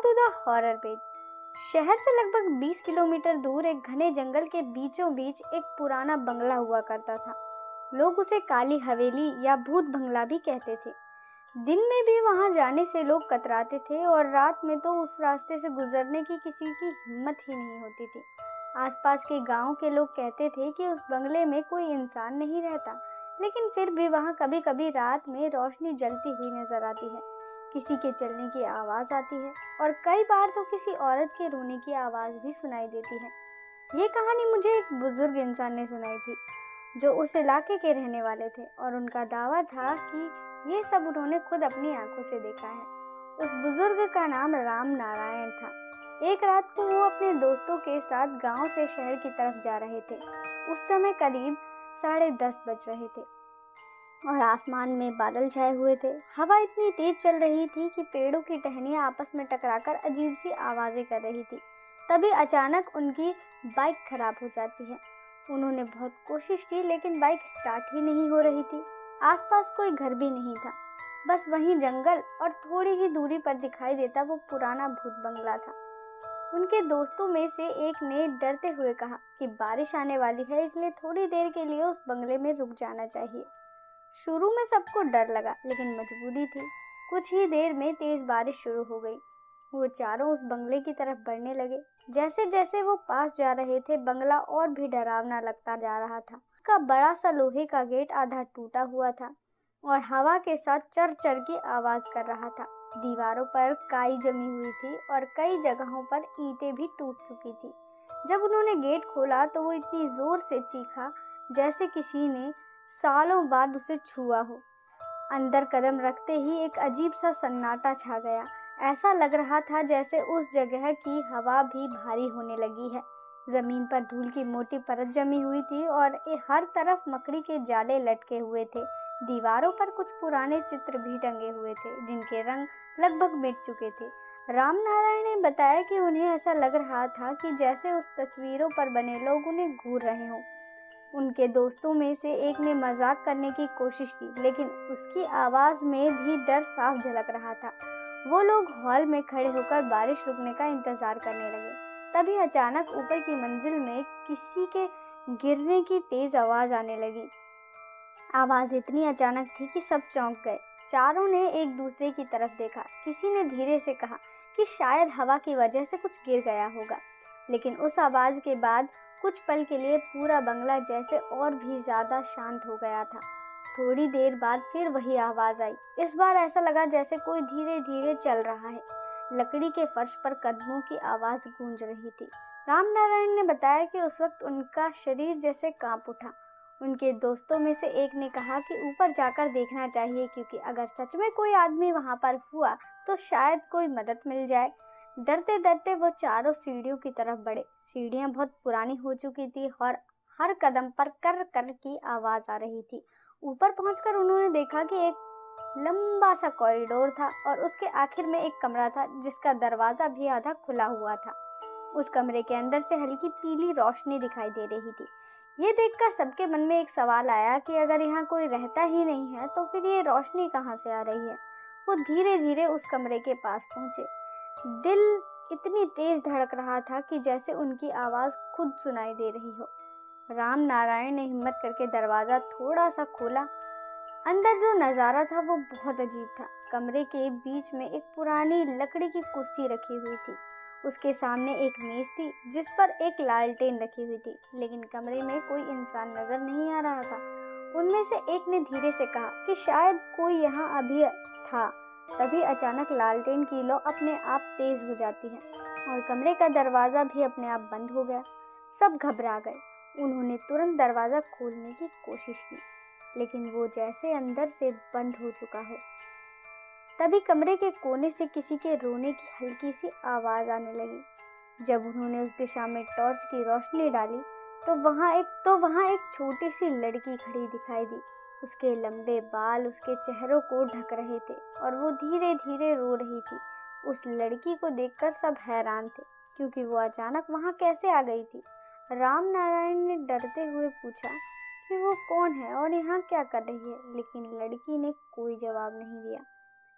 To the horror page. शहर से लगभग 20 किलोमीटर दूर एक घने जंगल के बीचों बीच एक पुराना बंगला हुआ करता था। लोग उसे काली हवेली या भूत बंगला भी कहते थे। दिन में भी वहां जाने से लोग कतराते थे और रात में तो उस रास्ते से गुजरने की किसी की हिम्मत ही नहीं होती थी। आसपास के गांव के लोग कहते थे कि उस बंगले में कोई इंसान नहीं रहता, लेकिन फिर भी वहां कभी कभी रात में रोशनी जलती हुई नजर आती है, किसी के चलने की आवाज आती है और कई बार तो किसी औरत के रोने की आवाज भी सुनाई देती है। ये कहानी मुझे एक बुजुर्ग इंसान ने सुनाई थी जो उस इलाके के रहने वाले थे और उनका दावा था कि ये सब उन्होंने खुद अपनी आंखों से देखा है। उस बुजुर्ग का नाम राम नारायण था। एक रात को वो अपने दोस्तों के साथ गांव से शहर की तरफ जा रहे थे। उस समय करीब 10:30 बज रहे थे और आसमान में बादल छाए हुए थे। हवा इतनी तेज चल रही थी कि पेड़ों की टहनियां आपस में टकराकर अजीब सी आवाजें कर रही थी। तभी अचानक उनकी बाइक खराब हो जाती है। उन्होंने बहुत कोशिश की लेकिन बाइक स्टार्ट ही नहीं हो रही थी। आसपास कोई घर भी नहीं था, बस वहीं जंगल और थोड़ी ही दूरी पर दिखाई देता वो पुराना भूत बंगला था। उनके दोस्तों में से एक ने डरते हुए कहा कि बारिश आने वाली है, इसलिए थोड़ी देर के लिए उस बंगले में रुक जाना चाहिए। शुरू में सबको डर लगा, लेकिन मजबूरी थी। कुछ ही देर में तेज बारिश शुरू हो गई। वो चारों उस बंगले की तरफ बढ़ने लगे। जैसे जैसे वो पास जा रहे थे, बंगला और भी डरावना लगता जा रहा था। उसका बड़ा सा लोहे का गेट आधा टूटा हुआ था और हवा के साथ चर चर की आवाज कर रहा था। दीवारों पर काई जमी हुई थी और कई जगहों पर ईंटें भी टूट चुकी थी। जब उन्होंने गेट खोला तो वो इतनी जोर से चीखा जैसे किसी ने सालों बाद उसे छुआ हो। अंदर कदम रखते ही एक अजीब सा सन्नाटा छा गया। ऐसा लग रहा था जैसे उस जगह की हवा भी भारी होने लगी है। जमीन पर धूल की मोटी परत जमी हुई थी और हर तरफ मकड़ी के जाले लटके हुए थे। दीवारों पर कुछ पुराने चित्र भी टंगे हुए थे जिनके रंग लगभग मिट चुके थे। राम नारायण ने बताया कि उन्हें ऐसा लग रहा था कि जैसे उस तस्वीरों पर बने लोग उन्हें घूर रहे हों। उनके दोस्तों में से एक ने मजाक करने की कोशिश की, लेकिन उसकी आवाज में भी डर साफ झलक रहा था। वो लोग हॉल में खड़े होकर बारिश रुकने का इंतजार करने लगे। तभी अचानक ऊपर की मंजिल में किसी के गिरने की तेज आवाज आने लगी। आवाज इतनी अचानक थी कि सब चौंक गए। चारों ने एक दूसरे की तरफ देखा। किसी ने धीरे से कहा कि शायद हवा की वजह से कुछ गिर गया होगा, लेकिन उस आवाज के बाद कुछ पल के लिए पूरा बंगला जैसे और भी ज्यादा शांत हो गया था। थोड़ी देर बाद फिर वही आवाज आई। इस बार ऐसा लगा जैसे कोई धीरे धीरे चल रहा है। लकड़ी के फर्श पर कदमों की आवाज गूंज रही थी। राम नारायण ने बताया कि उस वक्त उनका शरीर जैसे कांप उठा। उनके दोस्तों में से एक ने कहा कि ऊपर जाकर देखना चाहिए, क्योंकि अगर सच में कोई आदमी वहां पर हुआ तो शायद कोई मदद मिल जाए। डरते डरते वो चारों सीढ़ियों की तरफ बढ़े। सीढ़ियां बहुत पुरानी हो चुकी थी और हर कदम पर कर कर की आवाज आ रही थी। ऊपर पहुंचकर उन्होंने देखा कि एक लंबा सा कॉरिडोर था और उसके आखिर में एक कमरा था जिसका दरवाजा भी आधा खुला हुआ था। उस कमरे के अंदर से हल्की पीली रोशनी दिखाई दे रही थी। ये देखकर सबके मन में एक सवाल आया कि अगर यहाँ कोई रहता ही नहीं है तो फिर ये रोशनी कहाँ से आ रही है। वो धीरे धीरे उस कमरे के पास पहुंचे। दिल इतनी तेज धड़क रहा था कि जैसे उनकी आवाज खुद सुनाई दे रही हो। राम नारायण ने हिम्मत करके दरवाजा थोड़ा सा खोला। अंदर जो नजारा था वो बहुत अजीब था। कमरे के बीच में एक पुरानी लकड़ी की कुर्सी रखी हुई थी। उसके सामने एक मेज थी जिस पर एक लालटेन रखी हुई थी, लेकिन कमरे में कोई इंसान नजर नहीं आ रहा था। उनमें से एक ने धीरे से कहा कि शायद कोई यहाँ अभी था। तभी अचानक लालटेन की लौ अपने आप तेज हो जाती है और कमरे का दरवाजा भी अपने आप बंद हो गया। सब घबरा गए। उन्होंने तुरंत दरवाजा खोलने की कोशिश की, लेकिन वो जैसे अंदर से बंद हो चुका हो। तभी कमरे के कोने से किसी के रोने की हल्की सी आवाज आने लगी। जब उन्होंने उस दिशा में टॉर्च की रोशनी डाली तो वहां एक छोटी सी लड़की खड़ी दिखाई दी। उसके लंबे बाल उसके चेहरों को ढक रहे थे और वो धीरे धीरे रो रही थी। उस लड़की को देखकर सब हैरान थे, क्योंकि वो अचानक वहां कैसे आ गई थी। राम नारायण ने डरते हुए पूछा कि वो कौन है और यहाँ क्या कर रही है, लेकिन लड़की ने कोई जवाब नहीं दिया।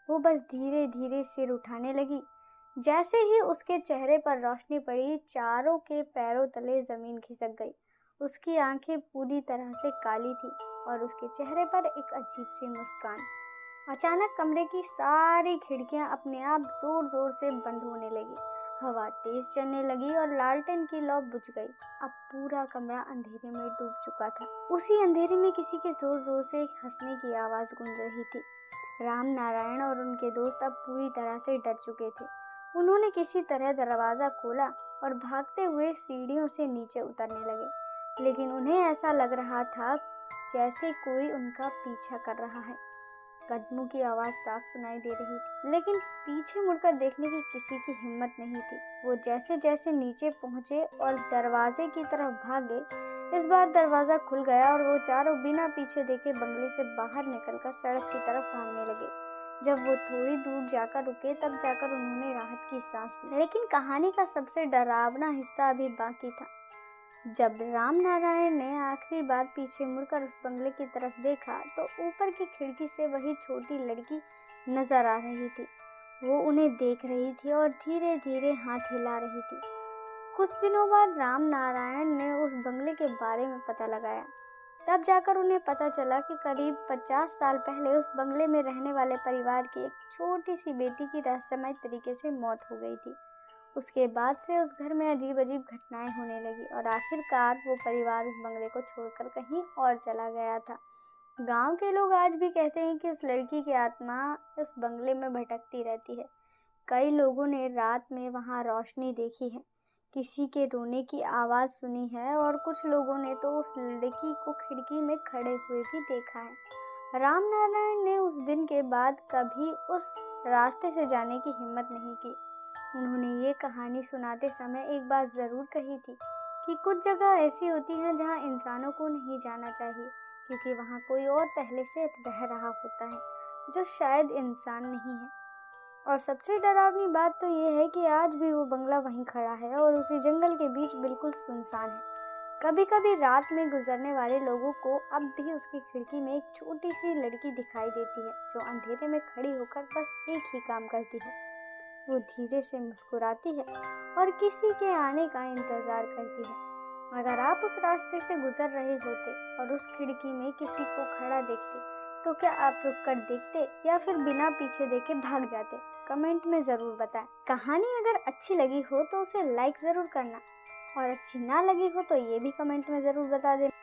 वो बस धीरे धीरे सिर उठाने लगी। जैसे ही उसके चेहरे पर रोशनी पड़ी, चारों के पैरों तले जमीन खिसक गई। उसकी आंखें पूरी तरह से काली थी और उसके चेहरे पर एक अजीब सी मुस्कान। अचानक कमरे की सारी खिड़कियां अपने आप जोर जोर से बंद होने लगी। हवा तेज चलने लगी और लालटेन की लौ बुझ गई। अब पूरा कमरा अंधेरे में डूब चुका था। उसी अंधेरे में किसी के जोर जोर से हंसने की आवाज गूंज रही थी। राम नारायण और उनके दोस्त अब पूरी तरह से डर चुके थे। उन्होंने किसी तरह दरवाजा खोला और भागते हुए सीढ़ियों से नीचे उतरने लगे, लेकिन उन्हें ऐसा लग रहा था जैसे कोई उनका पीछा कर रहा है। कदमों की आवाज साफ सुनाई दे रही थी, लेकिन पीछे मुड़कर देखने की किसी की हिम्मत नहीं थी। वो जैसे जैसे नीचे पहुंचे और दरवाजे की तरफ भागे, इस बार दरवाजा खुल गया और वो चारों बिना पीछे देखे बंगले से बाहर निकलकर सड़क की तरफ भागने लगे। जब वो थोड़ी दूर जाकर रुके, तब जाकर उन्होंने राहत की सांस ली। लेकिन कहानी का सबसे डरावना हिस्सा अभी बाकी था। जब राम नारायण ने आखिरी बार पीछे मुड़कर उस बंगले की तरफ देखा, तो ऊपर की खिड़की से वही छोटी लड़की नजर आ रही थी। वो उन्हें देख रही थी और धीरे धीरे हाथ हिला रही थी। कुछ दिनों बाद राम नारायण ने उस बंगले के बारे में पता लगाया। तब जाकर उन्हें पता चला कि करीब 50 साल पहले उस बंगले में रहने वाले परिवार की एक छोटी सी बेटी की रहस्यमय तरीके से मौत हो गई थी। उसके बाद से उस घर में अजीब अजीब घटनाएं होने लगी और आखिरकार वो परिवार उस बंगले को छोड़कर कहीं और चला गया था। गांव के लोग आज भी कहते हैं कि उस लड़की की आत्मा उस बंगले में भटकती रहती है। कई लोगों ने रात में वहां रोशनी देखी है, किसी के रोने की आवाज सुनी है और कुछ लोगों ने तो उस लड़की को खिड़की में खड़े हुए भी देखा है। राम नारायण ने उस दिन के बाद कभी उस रास्ते से जाने की हिम्मत नहीं की। उन्होंने ये कहानी सुनाते समय एक बात जरूर कही थी कि कुछ जगह ऐसी होती हैं जहां इंसानों को नहीं जाना चाहिए, क्योंकि वहां कोई और पहले से रह रहा होता है जो शायद इंसान नहीं है। और सबसे डरावनी बात तो ये है कि आज भी वो बंगला वहीं खड़ा है और उसी जंगल के बीच बिल्कुल सुनसान है। कभी कभी रात में गुजरने वाले लोगों को अब भी उसकी खिड़की में एक छोटी सी लड़की दिखाई देती है, जो अंधेरे में खड़ी होकर बस एक ही काम करती है। वो धीरे से मुस्कुराती है और किसी के आने का इंतजार करती है। अगर आप उस रास्ते से गुजर रहे होते और उस खिड़की में किसी को खड़ा देखते, तो क्या आप रुक कर देखते या फिर बिना पीछे देखे भाग जाते? कमेंट में ज़रूर बताएं। कहानी अगर अच्छी लगी हो तो उसे लाइक ज़रूर करना, और अच्छी ना लगी हो तो ये भी कमेंट में ज़रूर बता देना।